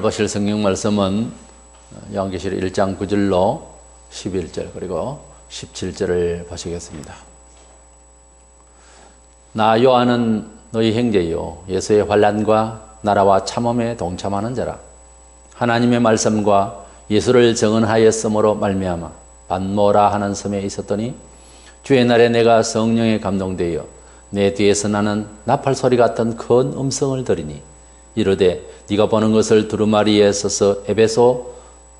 오늘 보실 성경 말씀은 요한계시록 1장 9절로 11절 그리고 17절을 보시겠습니다. 나 요한은 너희 형제요 예수의 환난과 나라와 참음에 동참하는 자라. 하나님의 말씀과 예수를 증언하였으므로 말미암아 반모라 하는 섬에 있었더니 주의 날에 내가 성령에 감동되어 내 뒤에서 나는 나팔 소리 같은 큰 음성을 들으니 이르되 네가 보는 것을 두루마리에 써서 에베소,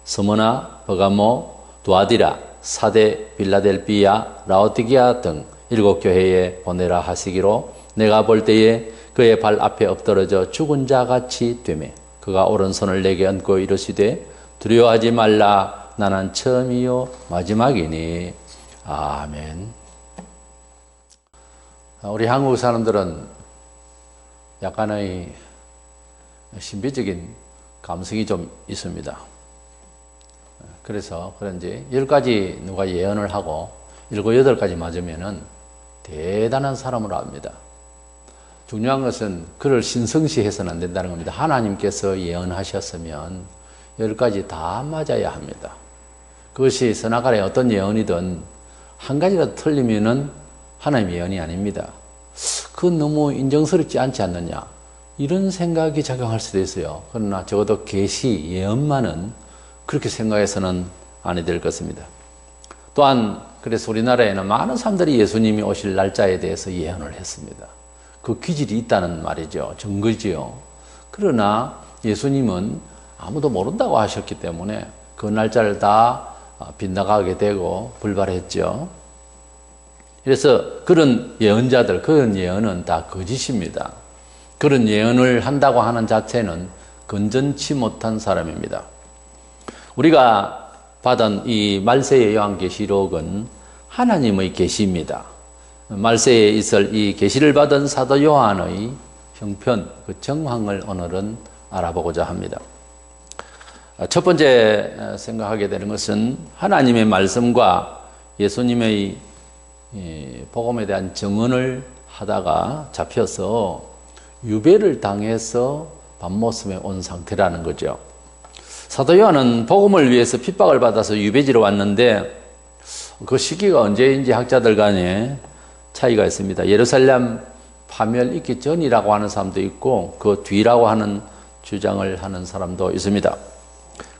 스무나, 버가모, 두아디라, 사데, 빌라델비아, 라오디게아 등 7교회에 보내라 하시기로 내가 볼 때에 그의 발 앞에 엎드러져 죽은 자 같이 되매 그가 오른손을 내게 얹고 이르시되 두려워하지 말라 나는 처음이요 마지막이니. 아멘. 우리 한국 사람들은 약간의 신비적인 감성이 좀 있습니다. 그래서 그런지 10가지 누가 예언을 하고 7, 8가지 맞으면은 대단한 사람으로 압니다. 중요한 것은 그를 신성시해서는 안 된다는 겁니다. 하나님께서 예언하셨으면 10가지 다 맞아야 합니다. 그것이 선악간에 어떤 예언이든 한 가지라도 틀리면은 하나님의 예언이 아닙니다. 그건 너무 인정스럽지 않지 않느냐 이런 생각이 작용할 수도 있어요. 그러나 적어도 계시 예언만은 그렇게 생각해서는 아니 될 것입니다. 또한 그래서 우리나라에는 많은 사람들이 예수님이 오실 날짜에 대해서 예언을 했습니다. 그 기질이 있다는 말이죠. 증거지요. 그러나 예수님은 아무도 모른다고 하셨기 때문에 그 날짜를 다 빗나가게 되고 불발했죠. 그래서 그런 예언자들, 그런 예언은 다 거짓입니다. 그런 예언을 한다고 하는 자체는 건전치 못한 사람입니다. 우리가 받은 이 말세의 요한계시록은 하나님의 계시입니다. 말세에 있을 이 계시를 받은 사도 요한의 형편, 그 정황을 오늘은 알아보고자 합니다. 첫 번째 생각하게 되는 것은 하나님의 말씀과 예수님의 복음에 대한 증언을 하다가 잡혀서 유배를 당해서 반모섬에 온 상태라는 거죠. 사도 요한은 복음을 위해서 핍박을 받아서 유배지로 왔는데 그 시기가 언제인지 학자들 간에 차이가 있습니다. 예루살렘 파멸 있기 전이라고 하는 사람도 있고 그 뒤라고 하는 주장을 하는 사람도 있습니다.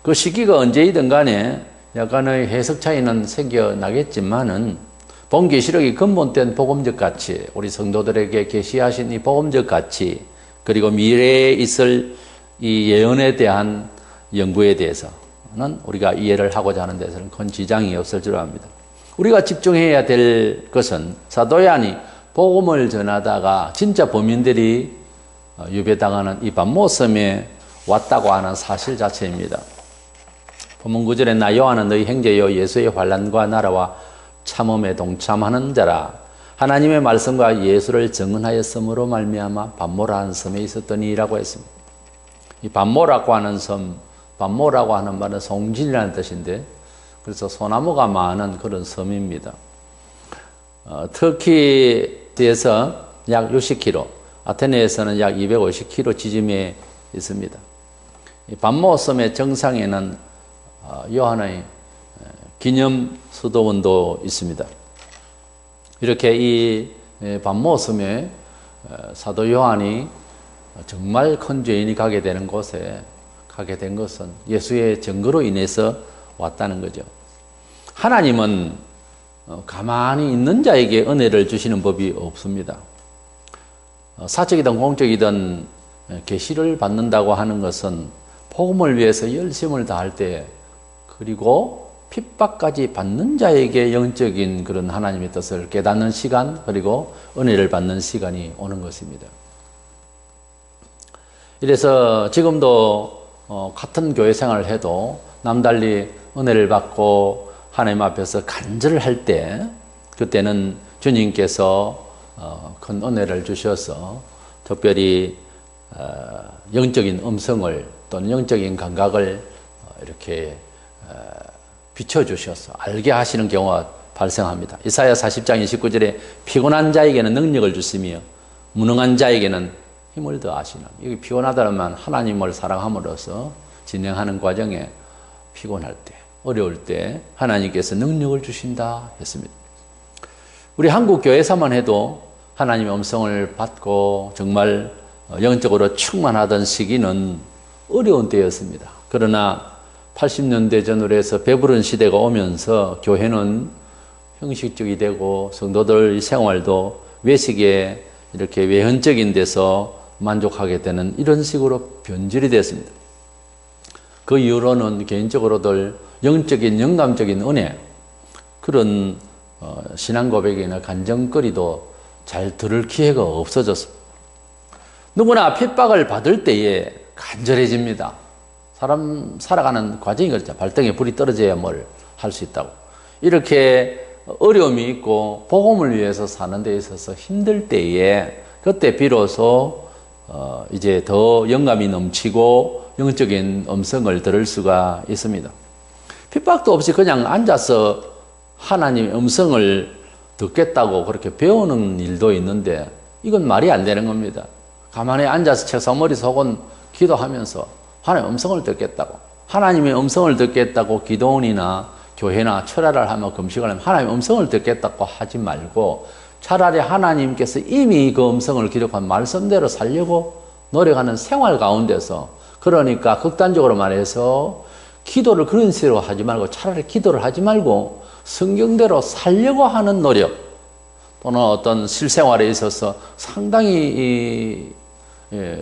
그 시기가 언제이든 간에 약간의 해석 차이는 생겨나겠지만은 본 계시록이 근본된 복음적 가치, 우리 성도들에게 계시하신 이 복음적 가치, 그리고 미래에 있을 이 예언에 대한 연구에 대해서는 우리가 이해를 하고자 하는 데서는 큰 지장이 없을 줄 압니다. 우리가 집중해야 될 것은 사도 요한이 복음을 전하다가 진짜 범인들이 유배당하는 이 반모섬에 왔다고 하는 사실 자체입니다. 본문 9절에 나 요한은 너희 형제요 예수의 환난과 나라와 참음에 동참하는 자라. 하나님의 말씀과 예수를 증언하였으므로 말미암아 반모라 하는 섬에 있었더니라고 했습니다. 이 반모라고 하는 섬, 반모라고 하는 말은 송진이라는 뜻인데 그래서 소나무가 많은 그런 섬입니다. 터키에서 약 60km, 아테네에서는 약 250km 지점에 있습니다. 이 반모섬의 정상에는 요한의 기념 수도원도 있습니다. 이렇게 이 반모섬에 사도 요한이 정말 큰 죄인이 가게 되는 곳에 가게 된 것은 예수의 증거로 인해서 왔다는 거죠. 하나님은 가만히 있는 자에게 은혜를 주시는 법이 없습니다. 사적이든 공적이든 계시를 받는다고 하는 것은 복음을 위해서 열심을 다할 때 그리고 핍박까지 받는 자에게 영적인 그런 하나님의 뜻을 깨닫는 시간 그리고 은혜를 받는 시간이 오는 것입니다. 이래서 지금도 같은 교회 생활을 해도 남달리 은혜를 받고 하나님 앞에서 간절을 할 때 그때는 주님께서 큰 은혜를 주셔서 특별히 영적인 음성을 또는 영적인 감각을 이렇게 비춰주셔서 알게 하시는 경우가 발생합니다. 이사야 40장 29절에 피곤한 자에게는 능력을 주시며 무능한 자에게는 힘을 더하시는. 여기 피곤하다는 말 하나님을 사랑함으로써 진행하는 과정에 피곤할 때, 어려울 때 하나님께서 능력을 주신다 했습니다. 우리 한국 교회사만 해도 하나님의 음성을 받고 정말 영적으로 충만하던 시기는 어려운 때였습니다. 그러나 80년대 전후로 해서 배부른 시대가 오면서 교회는 형식적이 되고 성도들 생활도 외식에 이렇게 외현적인 데서 만족하게 되는 이런 식으로 변질이 됐습니다. 그 이후로는 개인적으로들 영적인 영감적인 은혜, 그런 신앙 고백이나 간증거리도 잘 들을 기회가 없어졌습니다. 누구나 핍박을 받을 때에 간절해집니다. 사람 살아가는 과정이 그렇죠. 발등에 불이 떨어져야 뭘 할 수 있다고. 이렇게 어려움이 있고 복음을 위해서 사는 데 있어서 힘들 때에 그때 비로소 이제 더 영감이 넘치고 영적인 음성을 들을 수가 있습니다. 핍박도 없이 그냥 앉아서 하나님의 음성을 듣겠다고 그렇게 배우는 일도 있는데 이건 말이 안 되는 겁니다. 가만히 앉아서 책상 머리 속은 기도하면서 하나님의 음성을 듣겠다고, 하나님의 음성을 듣겠다고 기도원이나 교회나 철야를 하며 금식을 하면 하나님의 음성을 듣겠다고 하지 말고 차라리 하나님께서 이미 그 음성을 기록한 말씀대로 살려고 노력하는 생활 가운데서, 그러니까 극단적으로 말해서 기도를 그런 식으로 하지 말고 차라리 기도를 하지 말고 성경대로 살려고 하는 노력, 또는 어떤 실생활에 있어서 상당히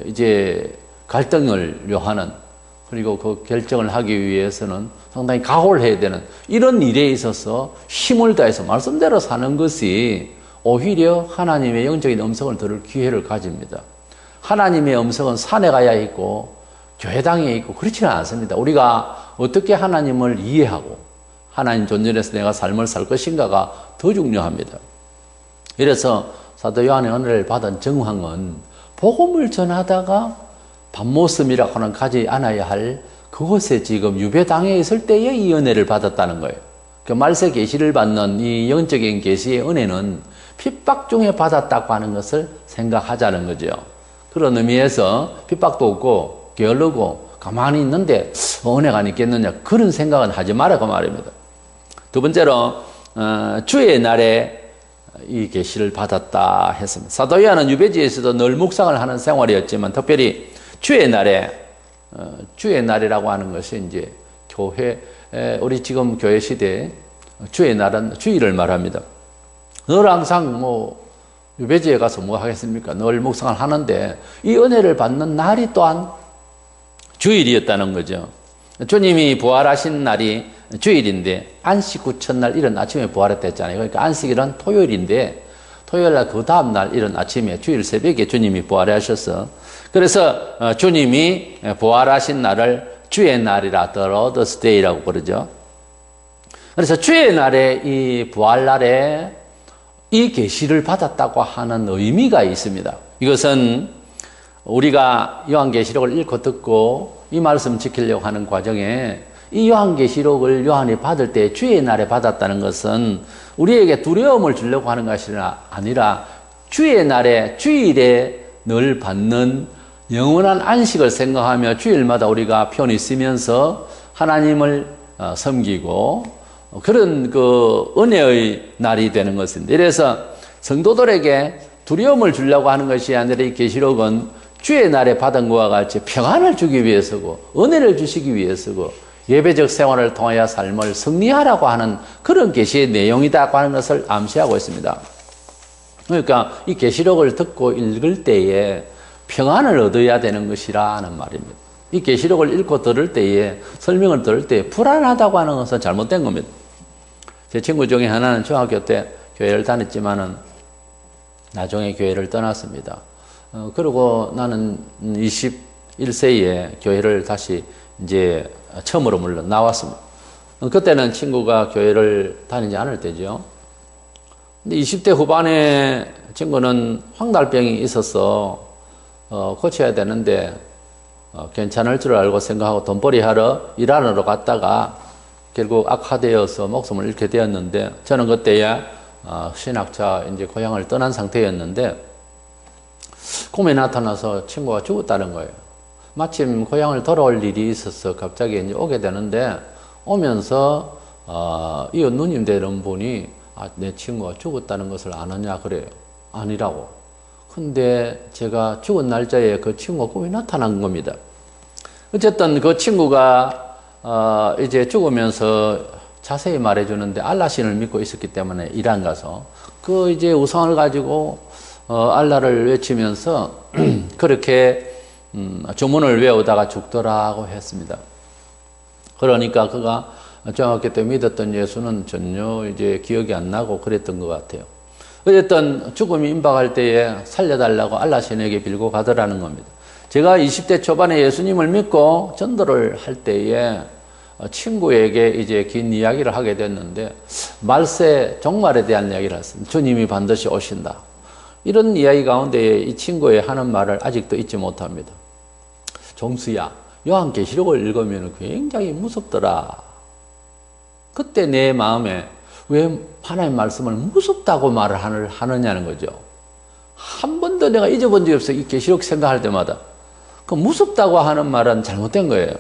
이제 갈등을 요하는, 그리고 그 결정을 하기 위해서는 상당히 각오를 해야 되는 이런 일에 있어서 힘을 다해서 말씀대로 사는 것이 오히려 하나님의 영적인 음성을 들을 기회를 가집니다. 하나님의 음성은 산에 가야 있고 교회당에 있고 그렇지는 않습니다. 우리가 어떻게 하나님을 이해하고 하나님 존전에서 내가 삶을 살 것인가가 더 중요합니다. 그래서 사도 요한의 은혜를 받은 정황은 복음을 전하다가 밤모습이라고 하는 가지 않아야 할 그곳에 지금 유배당에 있을 때에 이 은혜를 받았다는 거예요. 그 말세 계시를 받는 이 영적인 계시의 은혜는 핍박 중에 받았다고 하는 것을 생각하자는 거죠. 그런 의미에서 핍박도 없고 게을르고 가만히 있는데 은혜가 안 있겠느냐, 그런 생각은 하지 말라고 말입니다. 두 번째로 주의 날에 이 계시를 받았다 했습니다. 사도 요한은 유배지에서도 늘 묵상을 하는 생활이었지만 특별히 주의 날에, 주의 날이라고 하는 것이 이제 교회, 우리 지금 교회 시대에 주의 날은 주일을 말합니다. 늘 항상 유배지에 가서 뭐 하겠습니까? 늘 묵상을 하는데 이 은혜를 받는 날이 또한 주일이었다는 거죠. 주님이 부활하신 날이 주일인데 안식 후 첫날 이른 아침에 부활했댔잖아요. 그러니까 안식일은 토요일인데 토요일날 그 다음날 이른 아침에 주일 새벽에 주님이 부활하셔서, 그래서 주님이 부활하신 날을 주의 날이라 The Lord's Day라고 그러죠. 그래서 주의 날에 이 부활날에 이 계시를 받았다고 하는 의미가 있습니다. 이것은 우리가 요한계시록을 읽고 듣고 이 말씀 지키려고 하는 과정에 이 요한계시록을 요한이 받을 때 주의 날에 받았다는 것은 우리에게 두려움을 주려고 하는 것이 아니라 주의 날에 주일에 늘 받는 영원한 안식을 생각하며 주일마다 우리가 편히 쓰면서 하나님을 섬기고 그런 그 은혜의 날이 되는 것입니다. 이래서 성도들에게 두려움을 주려고 하는 것이 아니라 이 계시록은 주의 날에 받은 것과 같이 평안을 주기 위해서고 은혜를 주시기 위해서고 예배적 생활을 통하여 삶을 승리하라고 하는 그런 계시의 내용이다고 하는 것을 암시하고 있습니다. 그러니까 이 계시록을 듣고 읽을 때에 평안을 얻어야 되는 것이라는 말입니다. 이 계시록을 읽고 들을 때에, 설명을 들을 때에 불안하다고 하는 것은 잘못된 겁니다. 제 친구 중에 하나는 중학교 때 교회를 다녔지만은 나중에 교회를 떠났습니다. 그리고 나는 21세에 교회를 다시 이제 처음으로 물론 나왔습니다. 그때는 친구가 교회를 다니지 않을 때죠. 근데 20대 후반에 친구는 황달병이 있어서 고쳐야 되는데 괜찮을 줄 알고 생각하고 돈벌이 하러 일하러 갔다가 결국 악화되어서 목숨을 잃게 되었는데, 저는 그때야 신학자 이제 고향을 떠난 상태였는데 꿈에 나타나서 친구가 죽었다는 거예요. 마침 고향을 돌아올 일이 있어서 갑자기 이제 오게 되는데, 오면서 이웃 누님 되는 분이 내 친구가 죽었다는 것을 아느냐 그래요. 아니라고. 근데 제가 죽은 날짜에 그 친구가 꿈이 나타난 겁니다. 어쨌든 그 친구가 이제 죽으면서 자세히 말해주는데 알라신을 믿고 있었기 때문에 이란 가서 그 이제 우상을 가지고 알라를 외치면서 그렇게 주문을 외우다가 죽더라고 했습니다. 그러니까 그가 중학교 때 믿었던 예수는 전혀 이제 기억이 안 나고 그랬던 것 같아요. 어쨌든 죽음이 임박할 때에 살려달라고 알라신에게 빌고 가더라는 겁니다. 제가 20대 초반에 예수님을 믿고 전도를 할 때에 친구에게 이제 긴 이야기를 하게 됐는데, 말세 종말에 대한 이야기를 했습니다. 주님이 반드시 오신다. 이런 이야기 가운데 이 친구의 하는 말을 아직도 잊지 못합니다. 종수야, 요한계시록을 읽으면 굉장히 무섭더라. 그때 내 마음에 왜 하나님 말씀을 무섭다고 말을 하느냐는 거죠. 한 번도 내가 잊어본 적이 없어요. 이 계시록 생각할 때마다. 그 무섭다고 하는 말은 잘못된 거예요.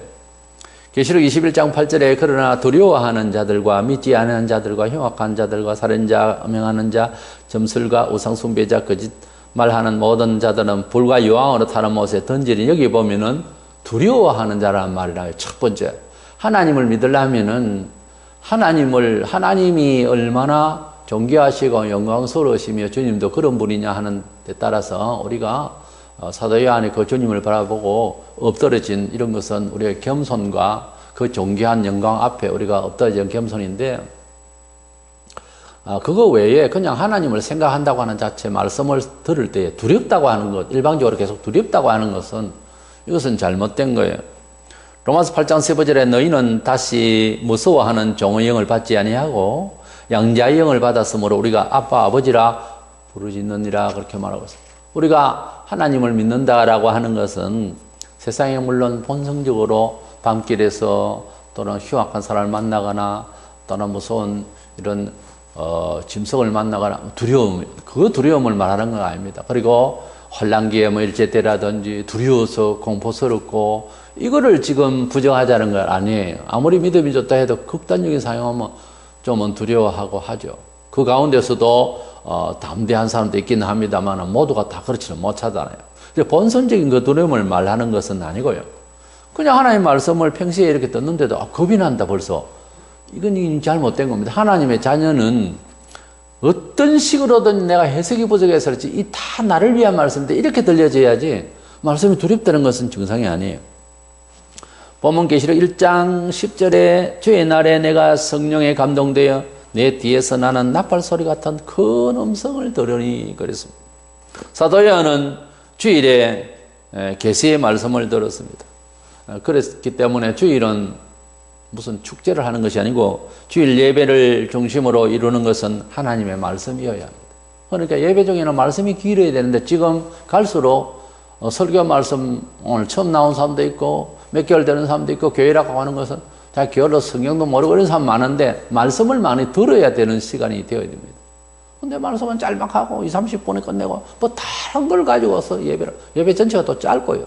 계시록 21장 8절에 그러나 두려워하는 자들과 믿지 않는 자들과 흉악한 자들과 살인자, 음행하는 자, 점술가, 우상숭배자, 거짓말하는 모든 자들은 불과 유황으로 타는 못에 던지리. 여기 보면은 두려워하는 자라는 말이라요. 첫 번째, 하나님을 믿으려면은 하나님이 얼마나 존귀하시고 영광스러우시며 주님도 그런 분이냐 하는 데 따라서 우리가 사도 요한이 그 주님을 바라보고 엎드러진 이런 것은 우리의 겸손과 그 존귀한 영광 앞에 우리가 엎드러진 겸손인데, 그거 외에 그냥 하나님을 생각한다고 하는 자체 말씀을 들을 때 두렵다고 하는 것, 일방적으로 계속 두렵다고 하는 것은 이것은 잘못된 거예요. 로마서 8장 15절에 너희는 다시 무서워하는 종의 영을 받지 아니하고 양자의 영을 받았으므로 우리가 아빠 아버지라 부르짖느니라 그렇게 말하고 있습니다. 우리가 하나님을 믿는다라고 하는 것은 세상에 물론 본성적으로 밤길에서 또는 흉악한 사람을 만나거나 또는 무서운 이런 짐승을 만나거나 그 두려움을 말하는 건 아닙니다. 그리고 환난기에 뭐 일제때라든지 두려워서 공포스럽고 이거를 지금 부정하자는 건 아니에요. 아무리 믿음이 좋다 해도 극단적인 상황은 좀은 두려워하고 하죠. 그 가운데서도 담대한 사람도 있기는 합니다만 모두가 다 그렇지는 못하잖아요. 본선적인 그 두려움을 말하는 것은 아니고요. 그냥 하나님 말씀을 평소에 이렇게 듣는데도 겁이 난다 벌써. 이건 잘못된 겁니다. 하나님의 자녀는 어떤 식으로든 내가 해석이 부족해서 그렇지 이 다 나를 위한 말씀인데 이렇게 들려져야지 말씀이 두렵다는 것은 정상이 아니에요. 본문 계시록 1장 10절에 주의 날에 내가 성령에 감동되어 내 뒤에서 나는 나팔 소리 같은 큰 음성을 들으니 그랬습니다. 사도 요한은 주일에 계시의 말씀을 들었습니다. 그랬기 때문에 주일은 무슨 축제를 하는 것이 아니고 주일 예배를 중심으로 이루는 것은 하나님의 말씀이어야 합니다. 그러니까 예배 중에는 말씀이 길어야 되는데 지금 갈수록 설교 말씀 오늘 처음 나온 사람도 있고 몇 개월 되는 사람도 있고 교회라고 하는 것은 자 기어로 성경도 모르고 이런 사람 많은데 말씀을 많이 들어야 되는 시간이 되어야 됩니다. 근데 말씀은 짤막하고 20-30분에 끝내고 뭐 다른 걸 가지고서 예배 전체가 또 짧고요.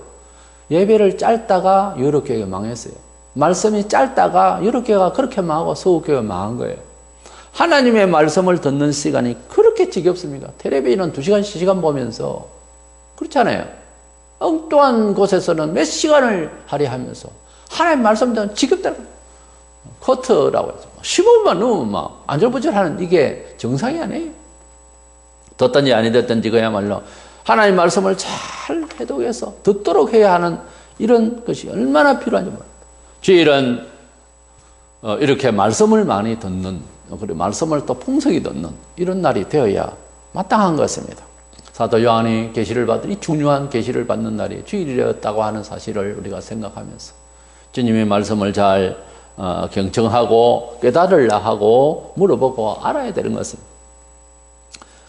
예배를 짧다가 유럽교회가 망했어요. 말씀이 짧다가 유럽교회가 그렇게 망하고 서구교회가 망한 거예요. 하나님의 말씀을 듣는 시간이 그렇게 지겹습니까? 텔레비전은 2시간, 3시간 보면서 그렇잖아요. 엉뚱한 곳에서는 몇 시간을 할애하면서 하나님 말씀 듣는 지겹다. 커트라고 해서 15분만 넘으면 막 안절부절하는 이게 정상이 아니에요. 듣든지 아니 듣든지 그야말로 하나님 말씀을 잘 해독해서 듣도록 해야 하는 이런 것이 얼마나 필요한지 모릅니다. 주일은 이렇게 말씀을 많이 듣는, 그리고 말씀을 또 풍성히 듣는 이런 날이 되어야 마땅한 것입니다. 사도 요한이 계시를 받은 이 중요한 계시를 받는 날이 주일이었다고 하는 사실을 우리가 생각하면서 주님의 말씀을 잘 경청하고 깨달으려 하고 물어보고 알아야 되는 것입니다.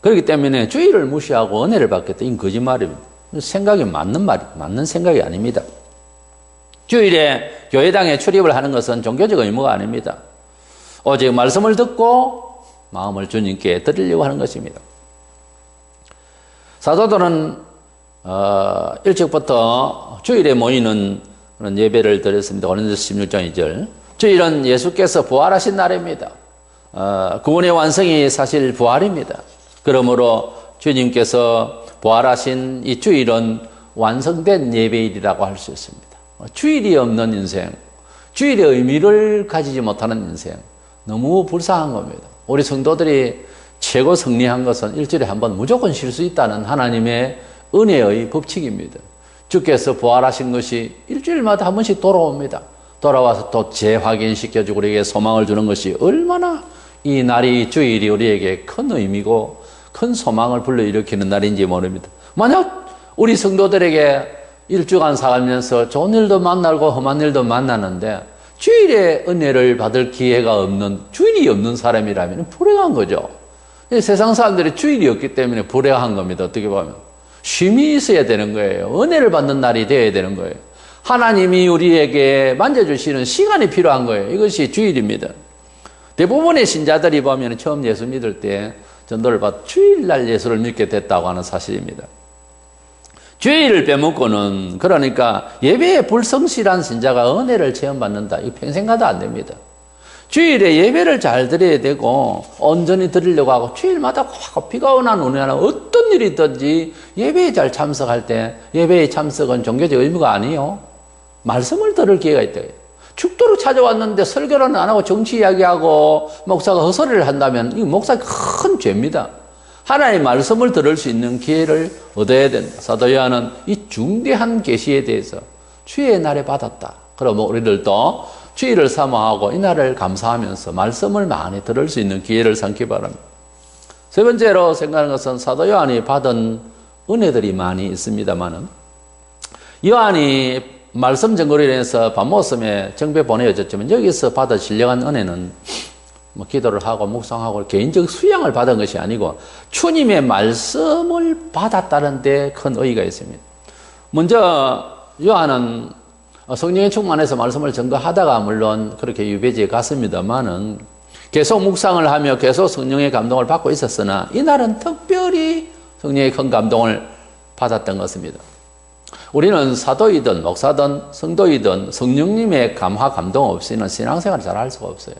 그렇기 때문에 주일을 무시하고 은혜를 받겠다. 이건 거짓말입니다. 생각이 맞는 생각이 아닙니다. 주일에 교회당에 출입을 하는 것은 종교적 의무가 아닙니다. 오직 말씀을 듣고 마음을 주님께 드리려고 하는 것입니다. 사도들은 일찍부터 주일에 모이는 그런 예배를 드렸습니다. 고린도서 16장 2절. 주일은 예수께서 부활하신 날입니다. 구원의 완성이 사실 부활입니다. 그러므로 주님께서 부활하신 이 주일은 완성된 예배일이라고 할 수 있습니다. 주일이 없는 인생, 주일의 의미를 가지지 못하는 인생, 너무 불쌍한 겁니다. 우리 성도들이 최고 승리한 것은 일주일에 한 번 무조건 쉴 수 있다는 하나님의 은혜의 법칙입니다. 주께서 부활하신 것이 일주일마다 한 번씩 돌아옵니다. 돌아와서 또 재확인시켜주고 우리에게 소망을 주는 것이 얼마나 이 날이 주일이 우리에게 큰 의미고 큰 소망을 불러일으키는 날인지 모릅니다. 만약 우리 성도들에게 일주간 살면서 좋은 일도 만나고 험한 일도 만나는데 주일에 은혜를 받을 기회가 없는, 주일이 없는 사람이라면 불행한 거죠. 세상 사람들이 주일이 없기 때문에 불행한 겁니다. 어떻게 보면 쉼이 있어야 되는 거예요. 은혜를 받는 날이 되어야 되는 거예요. 하나님이 우리에게 만져주시는 시간이 필요한 거예요. 이것이 주일입니다. 대부분의 신자들이 보면 처음 예수 믿을 때 전도를 받아 주일날 예수를 믿게 됐다고 하는 사실입니다. 주일을 빼먹고는, 그러니까 예배에 불성실한 신자가 은혜를 체험받는다. 이거 평생 가도 안 됩니다. 주일에 예배를 잘 드려야 되고 온전히 드리려고 하고 주일마다 비가 오나 눈이 오나 어떤 일이 있든지 예배에 잘 참석할 때, 예배에 참석은 종교적 의무가 아니에요. 말씀을 들을 기회가 있다. 축도로 찾아왔는데 설교는 안 하고 정치 이야기하고 목사가 헛소리를 한다면 이 목사가 큰 죄입니다. 하나님의 말씀을 들을 수 있는 기회를 얻어야 된다. 사도 요한은 이 중대한 계시에 대해서 주의 날에 받았다. 그럼 우리들도 주일을 사모하고 이 날을 감사하면서 말씀을 많이 들을 수 있는 기회를 삼기 바랍니다. 세 번째로 생각하는 것은 사도 요한이 받은 은혜들이 많이 있습니다만은, 요한이 말씀 전거로 인해서 밤모섬에 정배 보내어졌지만 여기서 받은 신령한 은혜는 기도를 하고 묵상하고 개인적 수양을 받은 것이 아니고 주님의 말씀을 받았다는 데 큰 의의가 있습니다. 먼저 요한은 성령의 충만해서 말씀을 전거하다가 물론 그렇게 유배지에 갔습니다만은 계속 묵상을 하며 계속 성령의 감동을 받고 있었으나 이날은 특별히 성령의 큰 감동을 받았던 것입니다. 우리는 사도이든 목사든 성도이든 성령님의 감화 감동 없이는 신앙생활을 잘 할 수가 없어요.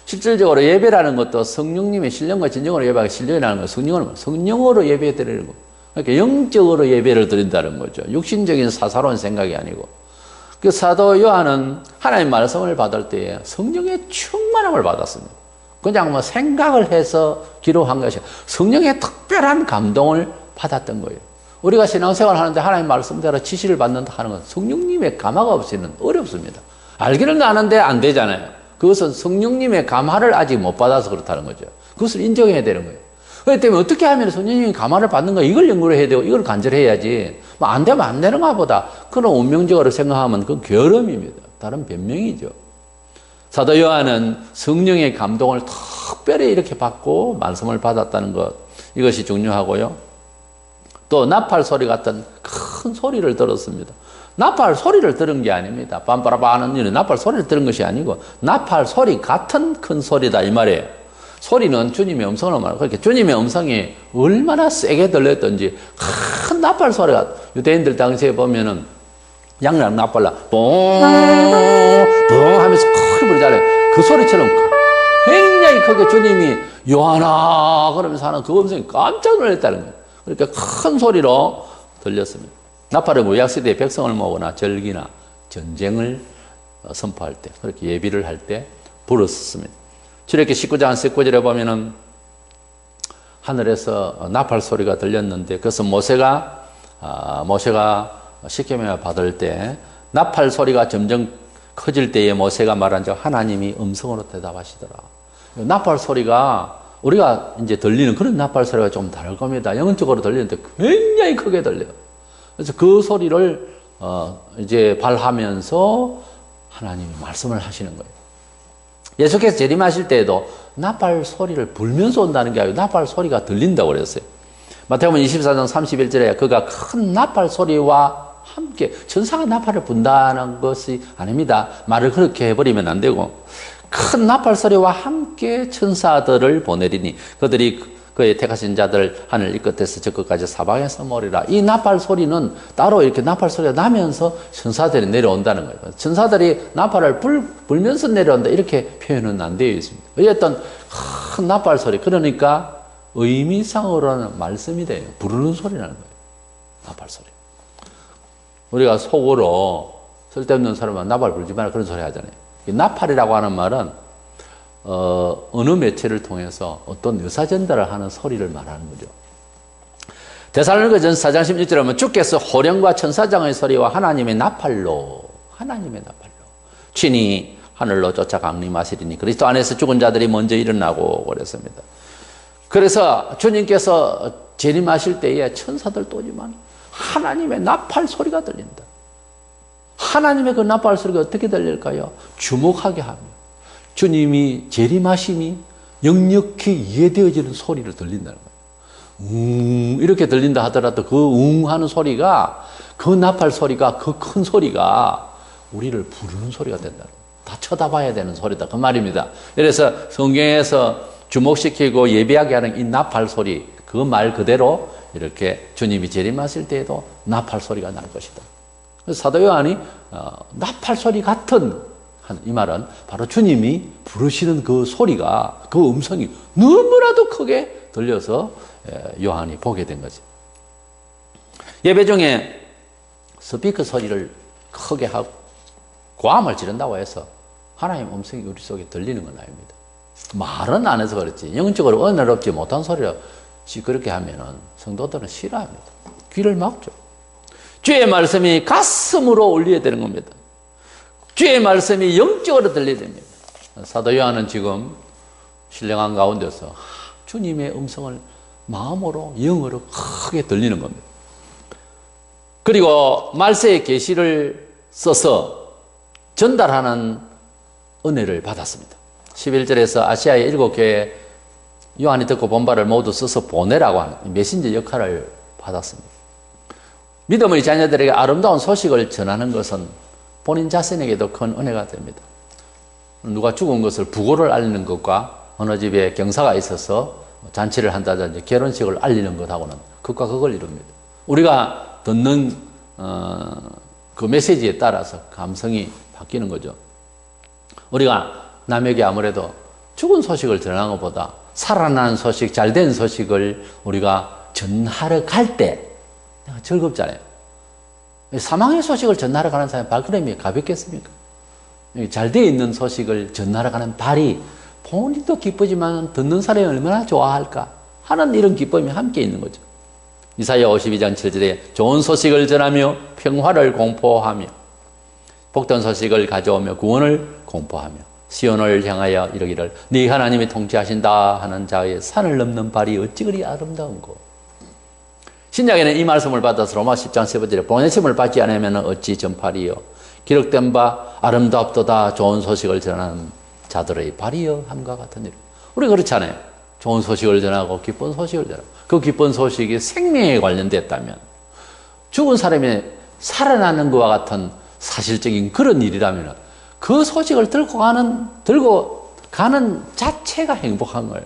실질적으로 예배라는 것도 성령님의 신령과 진정으로 예배하기, 신령이라는 건 성령으로 예배 드리는 거. 그러니까 영적으로 예배를 드린다는 거죠. 육신적인 사사로운 생각이 아니고. 그 사도 요한은 하나님의 말씀을 받을 때에 성령의 충만함을 받았습니다. 그냥 뭐 생각을 해서 기록한 것이 성령의 특별한 감동을 받았던 거예요. 우리가 신앙생활 하는데 하나님 말씀대로 지시를 받는다 하는 것은 성령님의 감화가 없이는 어렵습니다. 알기는 아는데 안 되잖아요. 그것은 성령님의 감화를 아직 못 받아서 그렇다는 거죠. 그것을 인정해야 되는 거예요. 그렇기 때문에 어떻게 하면 성령님의 감화를 받는가, 이걸 연구를 해야 되고 이걸 간절해야지. 뭐 안 되면 안 되는가 보다. 그런 운명적으로 생각하면 그건 게으름입니다. 다른 변명이죠. 사도 요한은 성령의 감동을 특별히 이렇게 받고 말씀을 받았다는 것, 이것이 중요하고요. 또 나팔 소리 같은 큰 소리를 들었습니다. 나팔 소리를 들은 게 아닙니다. 빰빠라빠 하는 일은 나팔 소리를 들은 것이 아니고 나팔 소리 같은 큰 소리다 이 말이에요. 소리는 주님의 음성을 말하고, 그렇게 주님의 음성이 얼마나 세게 들렸던지 큰 나팔 소리가, 유대인들 당시에 보면은 양락 나팔라 뽕 하면서 크게 부르잖아요. 그 소리처럼 굉장히 크게 주님이 요한아 그러면서 하는 그 음성이 깜짝 놀랐다는 거예요. 그러니까 큰 소리로 들렸습니다. 나팔은 구약시대의 백성을 모으거나 절기나 전쟁을 선포할 때, 그렇게 예비를 할 때 불었습니다. 출애굽기 19장 19절에 보면은 하늘에서 나팔 소리가 들렸는데, 그것은 모세가 시케몬을 받을 때 나팔 소리가 점점 커질 때에 모세가 말한 적 하나님이 음성으로 대답하시더라. 나팔 소리가 우리가 이제 들리는 그런 나팔 소리가 좀 다를 겁니다. 영적으로 들리는데 굉장히 크게 들려요. 그래서 그 소리를 이제 발하면서 하나님이 말씀을 하시는 거예요. 예수께서 재림하실 때에도 나팔 소리를 불면서 온다는 게 아니고 나팔 소리가 들린다고 그랬어요. 마태복음 24장 31절에 그가 큰 나팔 소리와 함께, 천사가 나팔을 분다는 것이 아닙니다. 말을 그렇게 해버리면 안 되고, 큰 나팔 소리와 함께 천사들을 보내리니 그들이 그의 택하신 자들 하늘 이 끝에서 저 끝까지 사방에서 모리라. 이 나팔 소리는 따로 이렇게 나팔 소리가 나면서 천사들이 내려온다는 거예요. 천사들이 나팔을 불면서 내려온다 이렇게 표현은 안 되어 있습니다. 어쨌든 큰 나팔 소리, 그러니까 의미상으로는 말씀이 돼요. 부르는 소리라는 거예요. 나팔 소리. 우리가 속으로 쓸데없는 사람은 나팔 불지 마라 그런 소리 하잖아요. 이 나팔이라고 하는 말은 어느 매체를 통해서 어떤 의사 전달을 하는 소리를 말하는 거죠. 데살로니가전서 4장 16절에 보면 주께서 호령과 천사장의 소리와 하나님의 나팔로 친히 하늘로 쫓아 강림하시리니 그리스도 안에서 죽은 자들이 먼저 일어나고 그랬습니다. 그래서 주님께서 재림하실 때에 천사들도 오지만 하나님의 나팔 소리가 들린다. 하나님의 그 나팔 소리가 어떻게 들릴까요? 주목하게 하며 주님이 재림하심이 역력히 이해되어지는 소리를 들린다는 거예요. 이렇게 들린다 하더라도 그 하는 소리가, 그 나팔 소리가, 그 큰 소리가 우리를 부르는 소리가 된다는 거예요. 다 쳐다봐야 되는 소리다 그 말입니다. 그래서 성경에서 주목시키고 예배하게 하는 이 나팔 소리, 그 말 그대로 이렇게 주님이 재림하실 때에도 나팔 소리가 날 것이다. 그래서 사도 요한이 나팔 소리 같은, 이 말은 바로 주님이 부르시는 그 소리가, 그 음성이 너무나도 크게 들려서 요한이 보게 된 거죠. 예배 중에 스피커 소리를 크게 하고 고함을 지른다고 해서 하나님 음성이 우리 속에 들리는 건 아닙니다. 말은 안 해서 그렇지 영적으로 은혜롭지 못한 소리를 시끄럽게 하면은 성도들은 싫어합니다. 귀를 막죠. 주의 말씀이 가슴으로 울려야 되는 겁니다. 주의 말씀이 영적으로 들려야 됩니다. 사도 요한은 지금 신령한 가운데서 주님의 음성을 마음으로 영으로 크게 들리는 겁니다. 그리고 말세의 계시를 써서 전달하는 은혜를 받았습니다. 11절에서 아시아의 7교회 요한이 듣고 본 바를 모두 써서 보내라고 하는 메신저 역할을 받았습니다. 믿음의 자녀들에게 아름다운 소식을 전하는 것은 본인 자신에게도 큰 은혜가 됩니다. 누가 죽은 것을 부고를 알리는 것과 어느 집에 경사가 있어서 잔치를 한다든지 결혼식을 알리는 것하고는 극과 극을 이룹니다. 우리가 듣는 그 메시지에 따라서 감성이 바뀌는 거죠. 우리가 남에게 아무래도 죽은 소식을 전하는 것보다 살아난 소식, 잘된 소식을 우리가 전하러 갈 때 즐겁잖아요. 사망의 소식을 전하러 가는 사람의 발걸음이 가볍겠습니까? 잘 되어 있는 소식을 전하러 가는 발이 본인도 기쁘지만 듣는 사람이 얼마나 좋아할까 하는 이런 기쁨이 함께 있는 거죠. 이사야 52장 7절에 좋은 소식을 전하며 평화를 공포하며 복된 소식을 가져오며 구원을 공포하며 시온을 향하여 이르기를 네 하나님이 통치하신다 하는 자의 산을 넘는 발이 어찌 그리 아름다운고. 신약에는 이 말씀을 받아서 로마 10장 15절에 보내심을 받지 않으면 어찌 전파리요 기록된 바 아름답도다 좋은 소식을 전하는 자들의 발이요 함과 같은 일. 우리 그렇잖아요. 좋은 소식을 전하고 기쁜 소식을 전하고 그 기쁜 소식이 생명에 관련됐다면 죽은 사람이 살아나는 것과 같은 사실적인 그런 일이라면 그 소식을 들고 가는 자체가 행복한 거예요.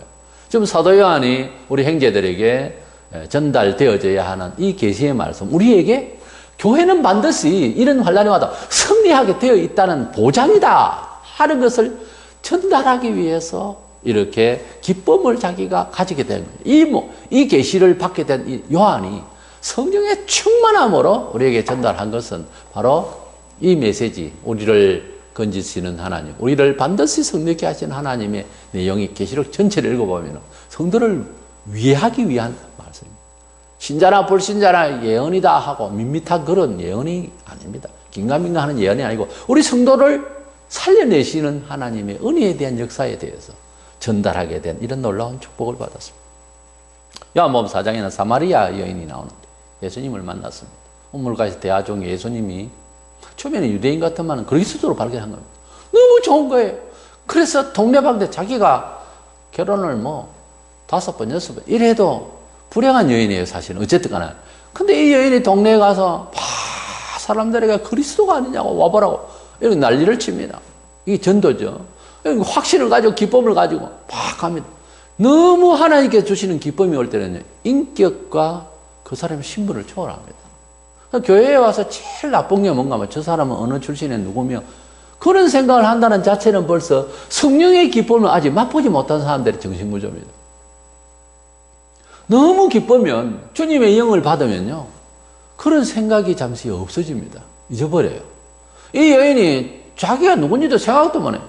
지금 사도 요한이 우리 형제들에게 전달되어져야 하는 이 계시의 말씀, 우리에게 교회는 반드시 이런 환난이 와도 승리하게 되어 있다는 보장이다 하는 것을 전달하기 위해서 이렇게 기쁨을 자기가 가지게 된 거예요. 이 계시를 받게 된 이 요한이 성령의 충만함으로 우리에게 전달한 것은 바로 이 메시지, 우리를 건지시는 하나님, 우리를 반드시 성령케 하시는 하나님의 내용이 계시록 전체를 읽어보면 성도를 위하기 위한 말씀입니다. 신자나 불신자나 예언이다 하고 밋밋한 그런 예언이 아닙니다. 긴가민가 하는 예언이 아니고 우리 성도를 살려내시는 하나님의 은혜에 대한 역사에 대해서 전달하게 된 이런 놀라운 축복을 받았습니다. 요한복음 4장에는 사마리아 여인이 나오는데 예수님을 만났습니다. 우물가에서 대화 중 예수님이 초면에 유대인 같으면 그리스도로 발견한 겁니다. 너무 좋은 거예요. 그래서 동네방네 자기가 결혼을 5번, 6번 이래도 불행한 여인이에요, 사실은. 어쨌든 간에. 근데 이 여인이 동네에 가서 사람들에게 그리스도가 아니냐고 와보라고 이렇게 난리를 칩니다. 이게 전도죠. 확신을 가지고 기쁨을 가지고 막 합니다. 너무 하나님께 주시는 기쁨이 올 때는 인격과 그 사람의 신분을 초월합니다. 교회에 와서 제일 나쁜 게 뭔가 하면 저 사람은 어느 출신의 누구며 그런 생각을 한다는 자체는 벌써 성령의 기쁨을 아직 맛보지 못한 사람들의 정신구조입니다. 너무 기쁘면 주님의 영을 받으면요 그런 생각이 잠시 없어집니다. 잊어버려요. 이 여인이 자기가 누군지도 생각도 못 해요.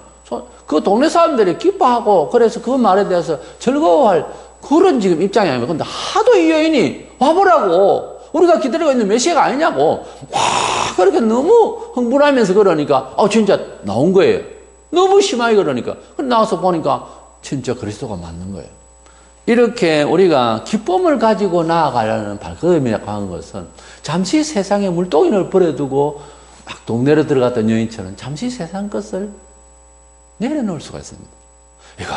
그 동네 사람들이 기뻐하고 그래서 그 말에 대해서 즐거워할 그런 지금 입장이 아닙니다. 근데 하도 이 여인이 와보라고 우리가 기다리고 있는 메시아가 아니냐고 와 그렇게 너무 흥분하면서 그러니까 진짜 나온 거예요. 너무 심하게 그러니까 나와서 보니까 진짜 그리스도가 맞는 거예요. 이렇게 우리가 기쁨을 가지고 나아가려는 발걸음이라고 하는 것은 잠시 세상에 물동이를 버려두고 막 동네로 들어갔던 여인처럼 잠시 세상 것을 내려놓을 수가 있습니다. 이거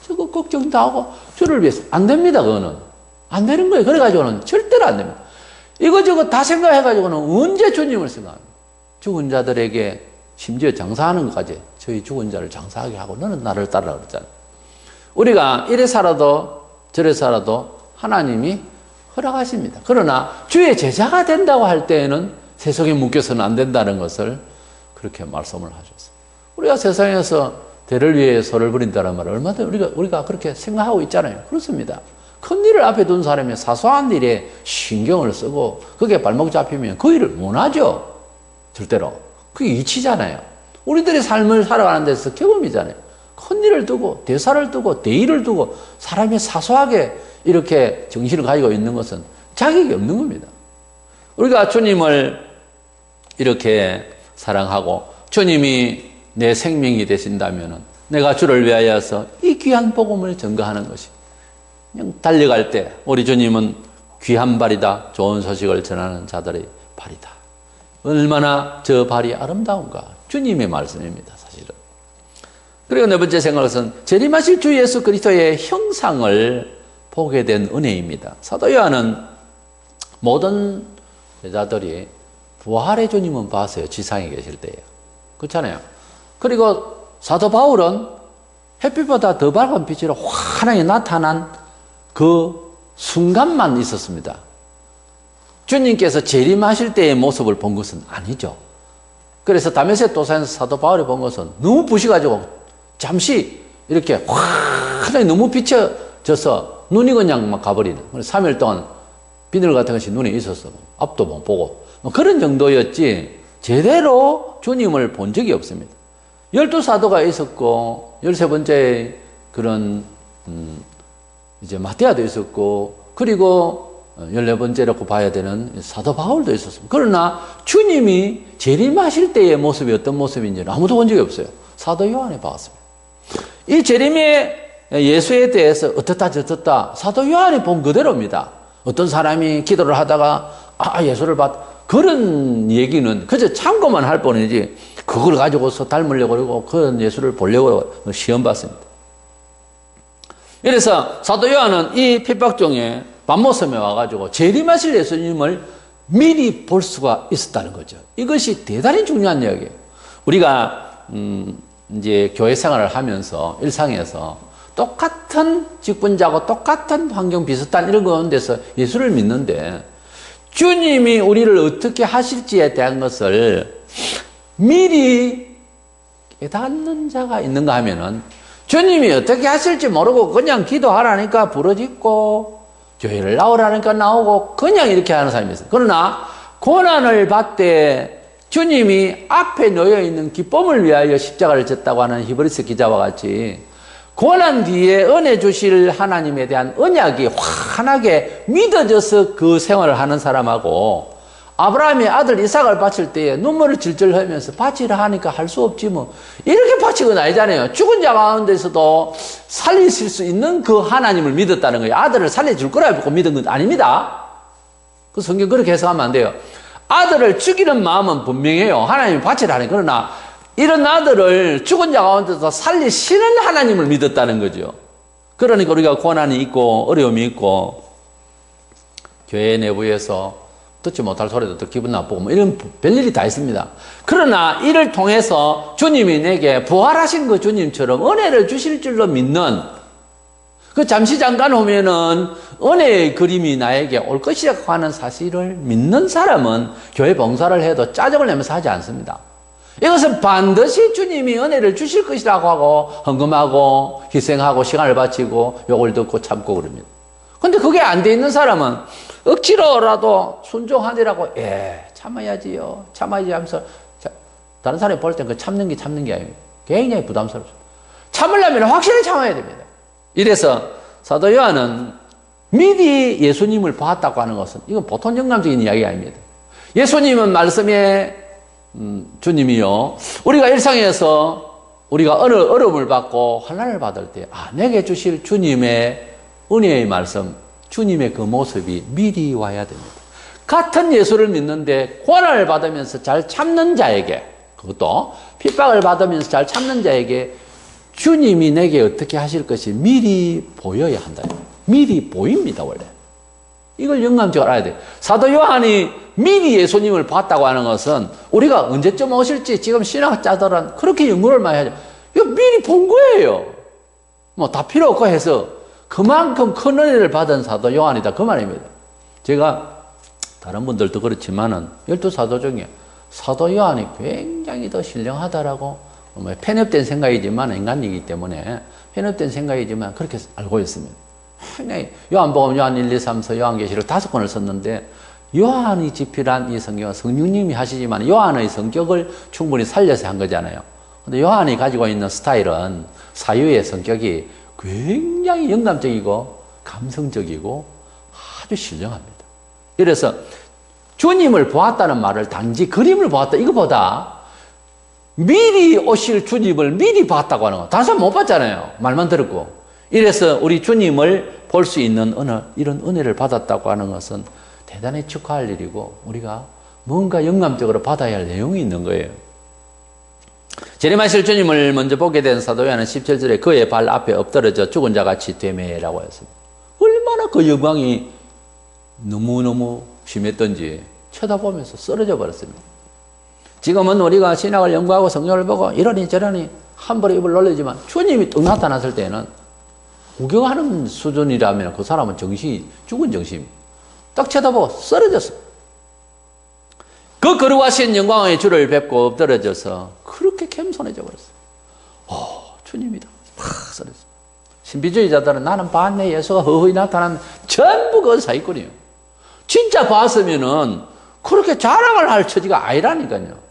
저거 걱정 다 하고 주를 위해서 안 됩니다. 그거는 안 되는 거예요. 그래가지고는 절대로 안 됩니다. 이거저거 다 생각해가지고는 언제 주님을 생각합니다. 죽은 자들에게 심지어 장사하는 것까지 저희 죽은 자를 장사하게 하고 너는 나를 따르라 그랬잖아요. 우리가 이래 살아도 저래 살아도 하나님이 허락하십니다. 그러나 주의 제자가 된다고 할 때에는 세속에 묶여서는 안 된다는 것을 그렇게 말씀을 하셨어요. 우리가 세상에서 대를 위해 소를 부린다는 말을 얼마든지 우리가 그렇게 생각하고 있잖아요. 그렇습니다. 큰 일을 앞에 둔 사람이 사소한 일에 신경을 쓰고 그게 발목 잡히면 그 일을 못 하죠. 절대로. 그게 이치잖아요. 우리들의 삶을 살아가는 데서 경험이잖아요. 큰 일을 두고 대사를 두고 대의를 두고 사람이 사소하게 이렇게 정신을 가지고 있는 것은 자격이 없는 겁니다. 우리가 주님을 이렇게 사랑하고 주님이 내 생명이 되신다면 내가 주를 위하여서 이 귀한 복음을 전가하는 것이 그냥 달려갈 때 우리 주님은 귀한 발이다. 좋은 소식을 전하는 자들의 발이다. 얼마나 저 발이 아름다운가. 주님의 말씀입니다. 사실은. 그리고 네 번째 생각은 재림하실 주 예수 그리스도의 형상을 보게 된 은혜입니다. 사도 요한은 모든 제자들이 부활의 주님은 봤어요. 지상에 계실 때에. 그렇잖아요. 그리고 사도 바울은 햇빛보다 더 밝은 빛으로 환하게 나타난 그 순간만 있었습니다. 주님께서 재림하실 때의 모습을 본 것은 아니죠. 그래서 다메섹 도상에서 사도 바울이 본 것은 너무 부시가지고 잠시 이렇게 환하게 너무 비춰져서 눈이 그냥 막 가버리는 3일 동안 비늘 같은 것이 눈에 있었어. 앞도 못 보고 그런 정도였지 제대로 주님을 본 적이 없습니다. 12사도가 있었고 13번째 그런 이제 마태아도 있었고 그리고 14번째라고 봐야 되는 사도 바울도 있었습니다. 그러나 주님이 재림하실 때의 모습이 어떤 모습인지는 아무도 본 적이 없어요. 사도 요한이 봤습니다. 이 재림의 예수에 대해서 어떻다 저떻다 사도 요한이 본 그대로입니다. 어떤 사람이 기도를 하다가 예수를 그런 얘기는 그저 참고만 할 뿐이지 그걸 가지고서 닮으려고 그러고 그런 예수를 보려고 시험 봤습니다. 그래서 사도 요한은 이 핍박종에 밤모섬에 와가지고 재림하실 예수님을 미리 볼 수가 있었다는 거죠. 이것이 대단히 중요한 이야기예요. 우리가 이제 교회 생활을 하면서 일상에서 똑같은 직분자고 똑같은 환경 비슷한 이런 가운데서 예수를 믿는데 주님이 우리를 어떻게 하실지에 대한 것을 미리 깨닫는 자가 있는가 하면은 주님이 어떻게 하실지 모르고 그냥 기도하라니까 부르짖고 교회를 나오라니까 나오고 그냥 이렇게 하는 사람이 있어요. 그러나 고난을 받되 주님이 앞에 놓여있는 기쁨을 위하여 십자가를 졌다고 하는 히브리서 기자와 같이 고난 뒤에 은혜 주실 하나님에 대한 언약이 환하게 믿어져서 그 생활을 하는 사람하고 아브라함이 아들 이삭을 바칠 때에 눈물을 질질 흘리면서 바치라 하니까 할 수 없지 뭐 이렇게 바친 건 아니잖아요. 죽은 자 가운데서도 살리실 수 있는 그 하나님을 믿었다는 거예요. 아들을 살려줄 거라고 믿은 건 아닙니다. 그 성경 그렇게 해석하면 안 돼요. 아들을 죽이는 마음은 분명해요. 하나님이 바치라 하니 그러나 이런 아들을 죽은 자 가운데서 살리시는 하나님을 믿었다는 거죠. 그러니까 우리가 고난이 있고 어려움이 있고 교회 내부에서 듣지 못할 소리도 듣고 기분 나쁘고 뭐 이런 별일이 다 있습니다. 그러나 이를 통해서 주님이 내게 부활하신 그 주님처럼 은혜를 주실 줄로 믿는 그 잠시 잠깐 오면은 은혜의 그림이 나에게 올 것이라고 하는 사실을 믿는 사람은 교회 봉사를 해도 짜증을 내면서 하지 않습니다. 이것은 반드시 주님이 은혜를 주실 것이라고 하고 헌금하고 희생하고 시간을 바치고 욕을 듣고 참고 그럽니다. 근데 그게 안 돼 있는 사람은 억지로라도 순종하느라고 참아야지요 참아야지 하면서 다른 사람이 볼 땐 그 참는 게 아닙니다. 굉장히 부담스럽습니다. 참으려면 확실히 참아야 됩니다. 이래서 사도 요한은 미리 예수님을 보았다고 하는 것은 이건 보통 영감적인 이야기가 아닙니다. 예수님은 말씀에 주님이요 우리가 일상에서 우리가 어느 어려움을 받고 환난을 받을 때 내게 주실 주님의 은혜의 말씀 주님의 그 모습이 미리 와야 됩니다. 같은 예수를 믿는데 고난을 받으면서 잘 참는 자에게 그것도 핍박을 받으면서 잘 참는 자에게 주님이 내게 어떻게 하실 것이 미리 보여야 한다. 미리 보입니다 원래. 이걸 영감적으로 알아야 돼요. 사도 요한이 미리 예수님을 봤다고 하는 것은 우리가 언제쯤 오실지 지금 신학자들은 그렇게 연구를 많이 하죠. 이거 미리 본 거예요. 뭐 다 필요 없고 해서 그만큼 큰 은혜를 받은 사도 요한이다 그 말입니다. 제가 다른 분들도 그렇지만은 12사도 중에 사도 요한이 굉장히 더 신령하다라고 편협된 생각이지만 인간이기 때문에 편협된 생각이지만 그렇게 알고 있습니다. 요한복음, 요한 1, 2, 3, 4, 요한계시록 5권을 썼는데 요한이 집필한 이 성경은 성령님이 하시지만 요한의 성격을 충분히 살려서 한 거잖아요. 근데 요한이 가지고 있는 스타일은 사유의 성격이 굉장히 영감적이고 감성적이고 아주 신령합니다. 그래서 주님을 보았다는 말을 단지 그림을 보았다 이거보다 미리 오실 주님을 미리 봤다고 하는 거. 다른 사람 못 봤잖아요. 말만 들었고. 이래서 우리 주님을 볼 수 있는 이런 은혜를 받았다고 하는 것은 대단히 축하할 일이고 우리가 뭔가 영감적으로 받아야 할 내용이 있는 거예요. 재림하실 주님을 먼저 보게 된 사도 요한은 17절에 그의 발 앞에 엎드러져 죽은 자같이 되매라고 했습니다. 얼마나 그 영광이 너무너무 심했던지 쳐다보면서 쓰러져 버렸습니다. 지금은 우리가 신학을 연구하고 성경을 보고 이러니 저러니 한 벌에 입을 놀리지만 주님이 딱 나타났을 때는 구경하는 수준이라면 그 사람은 죽은 정신입니다. 딱 쳐다보고 쓰러졌어요. 그 거룩하신 영광의 주를 뵙고 엎드러져서 그렇게 겸손해져 버렸어요. 주님이다. 팍 쓰러졌어요. 신비주의자들은 나는 봤네 예수가 허허히 나타난 전부 그 사기꾼이에요. 진짜 봤으면은 그렇게 자랑을 할 처지가 아니라니까요.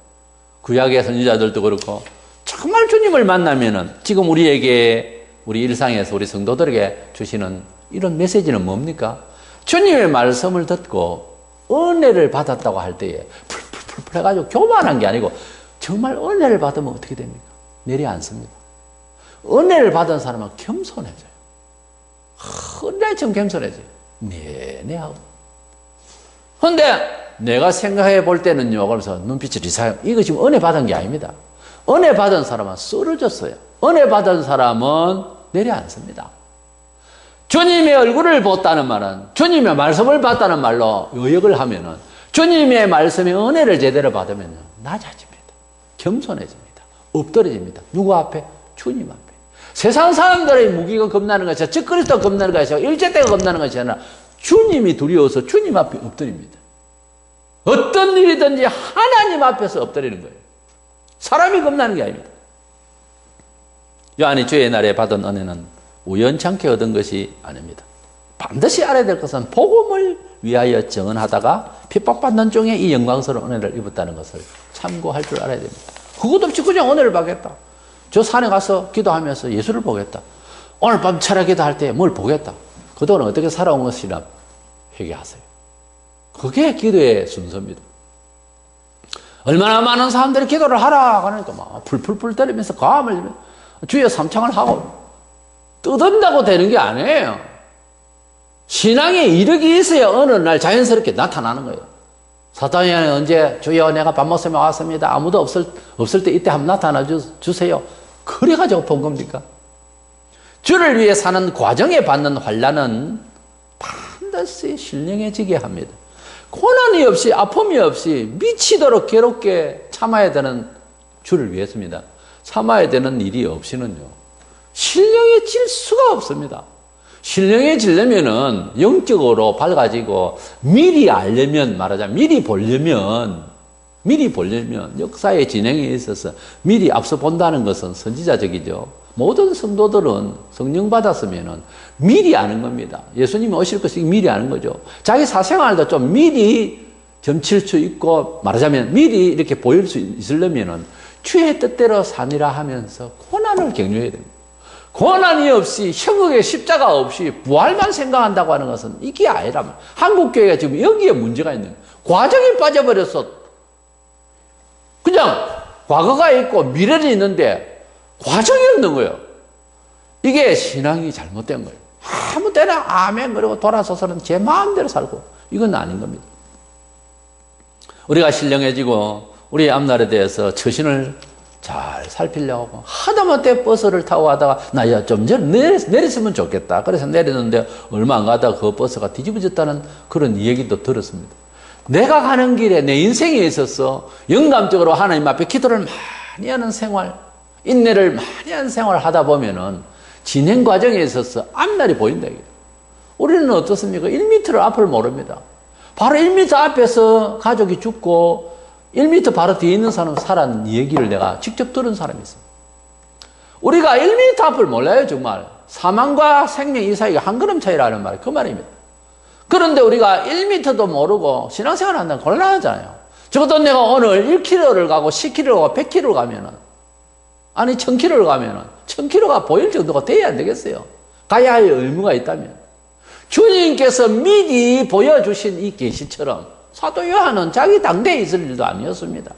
구약의 선지자들도 그렇고 정말 주님을 만나면은 지금 우리에게 우리 일상에서 우리 성도들에게 주시는 이런 메시지는 뭡니까? 주님의 말씀을 듣고 은혜를 받았다고 할 때에 풀풀풀 해가지고 교만한 게 아니고 정말 은혜를 받으면 어떻게 됩니까? 내려앉습니다. 은혜를 받은 사람은 겸손해져요. 은혜처럼 겸손해져요. 네하고. 그런데 내가 생각해 볼 때는요, 그러면서 눈빛을 이상해요. 이거 지금 은혜 받은 게 아닙니다. 은혜 받은 사람은 쓰러졌어요. 은혜 받은 사람은 내려앉습니다. 주님의 얼굴을 봤다는 말은 주님의 말씀을 봤다는 말로 요역을 하면은 주님의 말씀의 은혜를 제대로 받으면 낮아집니다. 겸손해집니다. 엎드려집니다. 누구 앞에? 주님 앞에. 세상 사람들의 무기가 겁나는 것이 아니라 적그리스도가 겁나는 것이 아니라 일제때가 겁나는 것이 아니라 주님이 두려워서 주님 앞에 엎드립니다. 어떤 일이든지 하나님 앞에서 엎드리는 거예요. 사람이 겁나는 게 아닙니다. 요한이 주의 날에 받은 은혜는 우연찮게 얻은 것이 아닙니다. 반드시 알아야 될 것은 복음을 위하여 정언하다가 핍박받는 중에 이 영광스러운 은혜를 입었다는 것을 참고할 줄 알아야 됩니다. 그것 없이 그냥 은혜를 받겠다. 저 산에 가서 기도하면서 예수를 보겠다. 오늘 밤 철야 기도할 때 뭘 보겠다. 그동안 어떻게 살아온 것이나 회개하세요. 그게 기도의 순서입니다. 얼마나 많은 사람들이 기도를 하라 그러니까 막 풀풀풀 때리면서 감을 들면서 주여 삼창을 하고 뜯은다고 되는 게 아니에요. 신앙의 이력이 있어야 어느 날 자연스럽게 나타나는 거예요. 사탄이 언제 주여 내가 밥 먹으면 왔습니다. 아무도 없을 때 이때 한번 나타나 주세요. 그래가지고 본 겁니까? 주를 위해 사는 과정에 받는 환난은 반드시 신령해지게 합니다. 고난이 없이 아픔이 없이 미치도록 괴롭게 참아야 되는 주를 위해서입니다. 참아야 되는 일이 없이는요. 신령해질 수가 없습니다. 신령해지려면은 영적으로 밝아지고 미리 알려면 말하자면 미리 보려면 역사의 진행에 있어서 미리 앞서 본다는 것은 선지자적이죠. 모든 성도들은 성령 받았으면은 미리 아는 겁니다. 예수님이 오실 것을 미리 아는 거죠. 자기 사생활도 좀 미리 점칠 수 있고 말하자면 미리 이렇게 보일 수 있으려면은 주의 뜻대로 사니라 하면서 고난을 격려해야 됩니다. 고난이 없이 형국의 십자가 없이 부활만 생각한다고 하는 것은 이게 아니라면 한국교회가 지금 여기에 문제가 있는 거예요. 과정에 빠져버렸어. 그냥 과거가 있고 미래는 있는데 과정이 없는 거예요. 이게 신앙이 잘못된 거예요. 아무 때나 아멘 그러고 돌아서서는 제 마음대로 살고 이건 아닌 겁니다. 우리가 신령해지고 우리 앞날에 대해서 처신을 잘 살피려고 하다못해 버스를 타고 가다가 나 좀 전에 내렸으면 좋겠다. 그래서 내렸는데 얼마 안 가다가 그 버스가 뒤집어졌다는 그런 얘기도 들었습니다. 내가 가는 길에 내 인생에 있어서 영감적으로 하나님 앞에 기도를 많이 하는 생활, 인내를 많이 하는 생활을 하다 보면은 진행 과정에 있어서 앞날이 보인다. 우리는 어떻습니까? 1m를 앞을 모릅니다. 바로 1m 앞에서 가족이 죽고 1m 바로 뒤에 있는 사람 살았는 얘기를 내가 직접 들은 사람이 있어요. 우리가 1m 앞을 몰라요, 정말. 사망과 생명 이 사이가 한 걸음 차이라는 말이 그 말입니다. 그런데 우리가 1m도 모르고 신앙생활 한다면 곤란하잖아요. 적어도 내가 오늘 1km를 가고 10km를 가고 100km를 가면은, 아니 1000km를 가면은 1000km가 보일 정도가 돼야 안 되겠어요. 가야 할 의무가 있다면. 주님께서 미리 보여주신 이 계시처럼 사도 요한은 자기 당대에 있을 일도 아니었습니다.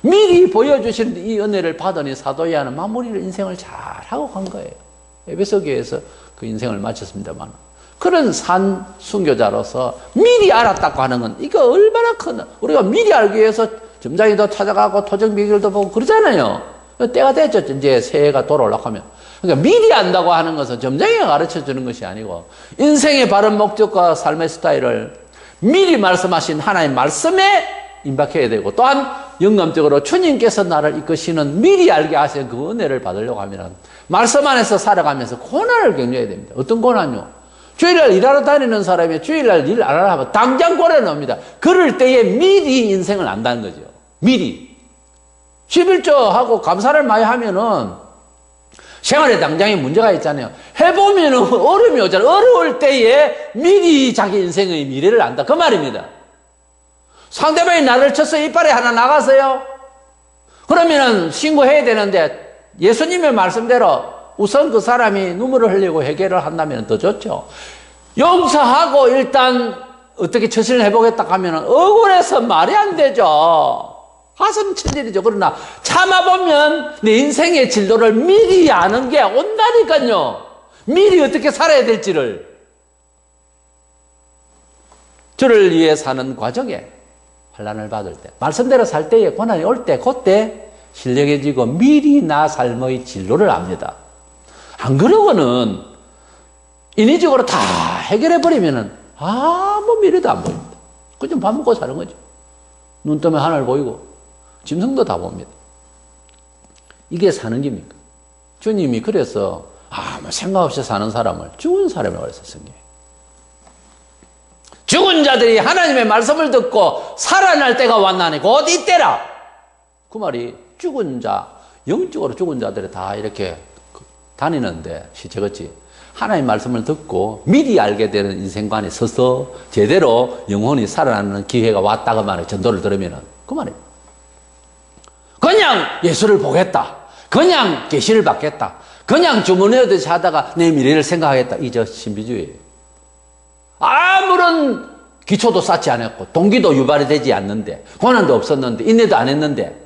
미리 보여주신 이 은혜를 받으니 사도 요한은 마무리를 인생을 잘하고 간 거예요. 에베소교에서 그 인생을 마쳤습니다만. 그런 산 순교자로서 미리 알았다고 하는 건 이거 얼마나 큰, 우리가 미리 알기 위해서 점장이도 찾아가고 토정 비결도 보고 그러잖아요. 때가 됐죠. 이제 새해가 돌아오려고 하면. 그러니까 미리 안다고 하는 것은 점장이가 가르쳐 주는 것이 아니고 인생의 바른 목적과 삶의 스타일을 미리 말씀하신 하나님 말씀에 임박해야 되고 또한 영감적으로 주님께서 나를 이끄시는 미리 알게 하신 그 은혜를 받으려고 하면 말씀 안에서 살아가면서 고난을 격려해야 됩니다. 어떤 고난요? 주일날 일하러 다니는 사람이 주일날 일 안 하려 하면 당장 고난을 옵니다. 그럴 때에 미리 인생을 안다는 거죠. 미리. 11조 하고 감사를 많이 하면은 생활에 당장에 문제가 있잖아요. 해보면은 어려움이 오잖아요. 어려울 때에 미리 자기 인생의 미래를 안다. 그 말입니다. 상대방이 나를 쳐서 이빨에 하나 나가서요. 그러면은 신고해야 되는데 예수님의 말씀대로 우선 그 사람이 눈물을 흘리고 해결을 한다면 더 좋죠. 용서하고 일단 어떻게 처신을 해보겠다 하면은 억울해서 말이 안 되죠. 하선천일이죠. 그러나 참아보면 내 인생의 진로를 미리 아는 게 온다니까요. 미리 어떻게 살아야 될지를. 주를 위해 사는 과정에 환난을 받을 때, 말씀대로 살 때에 고난이 올 때, 그때 신령해지고 미리 나 삶의 진로를 압니다. 안 그러고는 인위적으로 다 해결해버리면은 아무 미래도 안 보입니다. 그냥 밥 먹고 사는 거죠. 눈 뜨면 하늘 보이고 짐승도 다 봅니다. 이게 사는 겁니까? 주님이 그래서 아무 생각 없이 사는 사람을 죽은 사람이라고 그랬어요, 성경에. 죽은 자들이 하나님의 말씀을 듣고 살아날 때가 왔나니 곧 이때라. 그 말이 죽은 자, 영적으로 죽은 자들이 다 이렇게 다니는데 시체같이 하나님의 말씀을 듣고 미리 알게 되는 인생관에 서서 제대로 영혼이 살아나는 기회가 왔다고 말해. 전도를 들으면은 그 말입니다. 그냥 예수를 보겠다. 그냥 계시를 받겠다. 그냥 주문해오듯이 하다가 내 미래를 생각하겠다. 이저 신비주의예요. 아무런 기초도 쌓지 않았고 동기도 유발이 되지 않는데 고난도 없었는데 인내도 안 했는데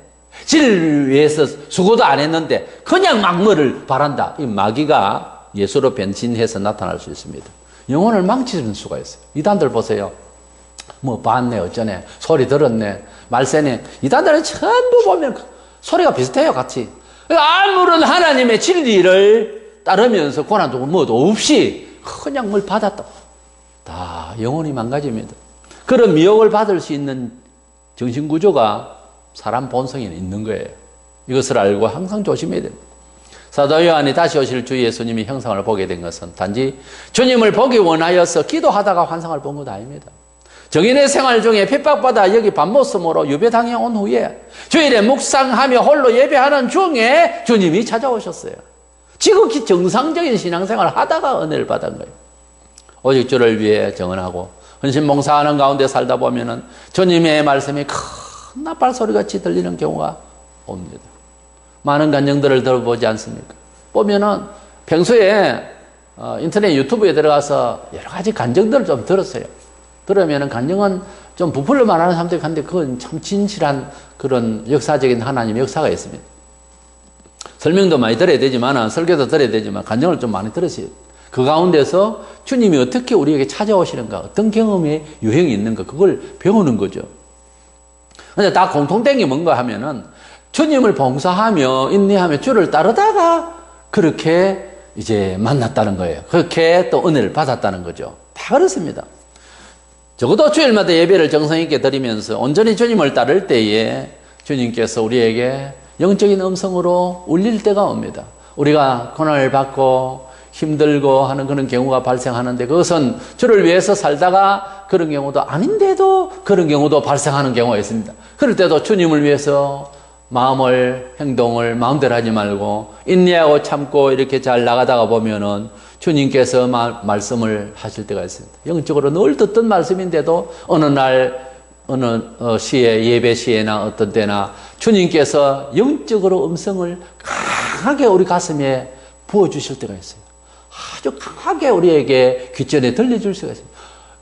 진리를 위해서 수고도 안 했는데 그냥 막 뭐를 바란다. 이 마귀가 예수로 변신해서 나타날 수 있습니다. 영혼을 망치는 수가 있어요. 이단들 보세요. 뭐 봤네 어쩌네 소리 들었네 말세네. 이단들은 전부 보면 소리가 비슷해요. 같이. 아무런 하나님의 진리를 따르면서 고난도 뭐도 없이 그냥 뭘 받았다. 다 영혼이 망가집니다. 그런 미혹을 받을 수 있는 정신구조가 사람 본성에 있는 거예요. 이것을 알고 항상 조심해야 됩니다. 사도 요한이 다시 오실 주 예수님이 형상을 보게 된 것은 단지 주님을 보기 원하여서 기도하다가 환상을 본 것 아닙니다. 정인의 생활 중에 핍박받아 여기 밤모섬으로 유배당해 온 후에 주일에 묵상하며 홀로 예배하는 중에 주님이 찾아오셨어요. 지극히 정상적인 신앙생활을 하다가 은혜를 받은 거예요. 오직 주를 위해 정언하고 헌신봉사하는 가운데 살다 보면은 주님의 말씀이 큰 나팔소리같이 들리는 경우가 옵니다. 많은 간증들을 들어보지 않습니까? 보면은 평소에 인터넷 유튜브에 들어가서 여러 가지 간증들을 좀 들었어요. 그러면은 간증은 좀 부풀려 말하는 사람들이 한데 그건 참 진실한 그런 역사적인 하나님의 역사가 있습니다. 설명도 많이 들어야 되지만 설교도 들어야 되지만 간증을 좀 많이 들으세요. 그 가운데서 주님이 어떻게 우리에게 찾아오시는가, 어떤 경험의 유형이 있는가, 그걸 배우는 거죠. 근데 다 공통된 게 뭔가 하면은 주님을 봉사하며 인내하며 주를 따르다가 그렇게 이제 만났다는 거예요. 그렇게 또 은혜를 받았다는 거죠. 다 그렇습니다. 적어도 주일마다 예배를 정성 있게 드리면서 온전히 주님을 따를 때에 주님께서 우리에게 영적인 음성으로 울릴 때가 옵니다. 우리가 고난을 받고 힘들고 하는 그런 경우가 발생하는데 그것은 주를 위해서 살다가 그런 경우도 아닌데도 그런 경우도 발생하는 경우가 있습니다. 그럴 때도 주님을 위해서 마음을, 행동을 마음대로 하지 말고 인내하고 참고 이렇게 잘 나가다가 보면은 주님께서 말씀을 하실 때가 있습니다. 영적으로 늘 듣던 말씀인데도 어느 날, 어느 시에, 예배 시에나 어떤 때나 주님께서 영적으로 음성을 강하게 우리 가슴에 부어주실 때가 있어요. 아주 강하게 우리에게 귓전에 들려줄 수가 있습니다.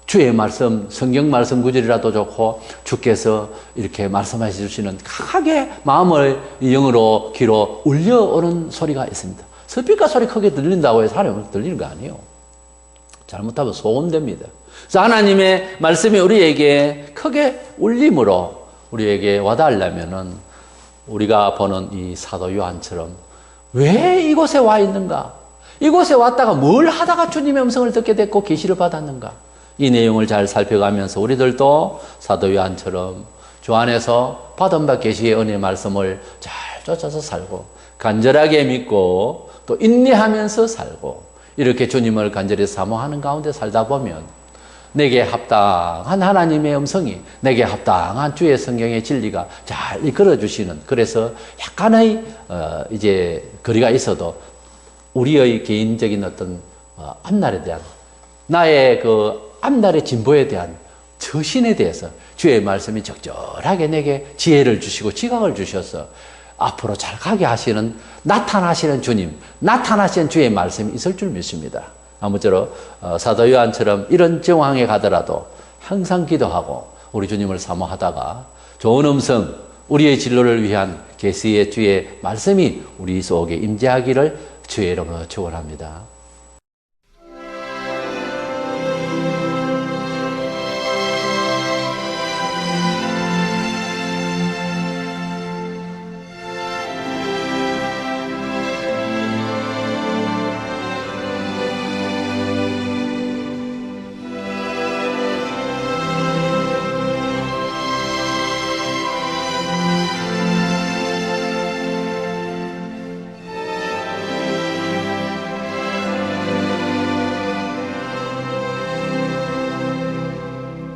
주의 말씀, 성경 말씀 구절이라도 좋고 주께서 이렇게 말씀하셔 주시는 강하게 마음을 영으로 귀로 울려오는 소리가 있습니다. 스피커 소리 크게 들린다고 해서 사람이 들리는 거 아니에요. 잘못하면 소음됩니다. 그래서 하나님의 말씀이 우리에게 크게 울림으로 우리에게 와닿으려면은 우리가 보는 이 사도 요한처럼 왜 이곳에 와 있는가? 이곳에 왔다가 뭘 하다가 주님의 음성을 듣게 됐고 계시를 받았는가? 이 내용을 잘 살펴가면서 우리들도 사도 요한처럼 주 안에서 받은 바 계시의 은혜의 말씀을 잘 쫓아서 살고 간절하게 믿고 또 인내하면서 살고 이렇게 주님을 간절히 사모하는 가운데 살다 보면 내게 합당한 하나님의 음성이 내게 합당한 주의 성경의 진리가 잘 이끌어 주시는 그래서 약간의 이제 거리가 있어도 우리의 개인적인 어떤 앞날에 대한 나의 그 앞날의 진보에 대한 처신에 대해서 주의 말씀이 적절하게 내게 지혜를 주시고 지각을 주셔서 앞으로 잘 가게 하시는 나타나시는 주님, 나타나시는 주의 말씀이 있을 줄 믿습니다. 아무쪼록 사도 요한처럼 이런 정황에 가더라도 항상 기도하고 우리 주님을 사모하다가 좋은 음성, 우리의 진로를 위한 계시의 주의 말씀이 우리 속에 임재하기를 주의 이름으로 축원합니다.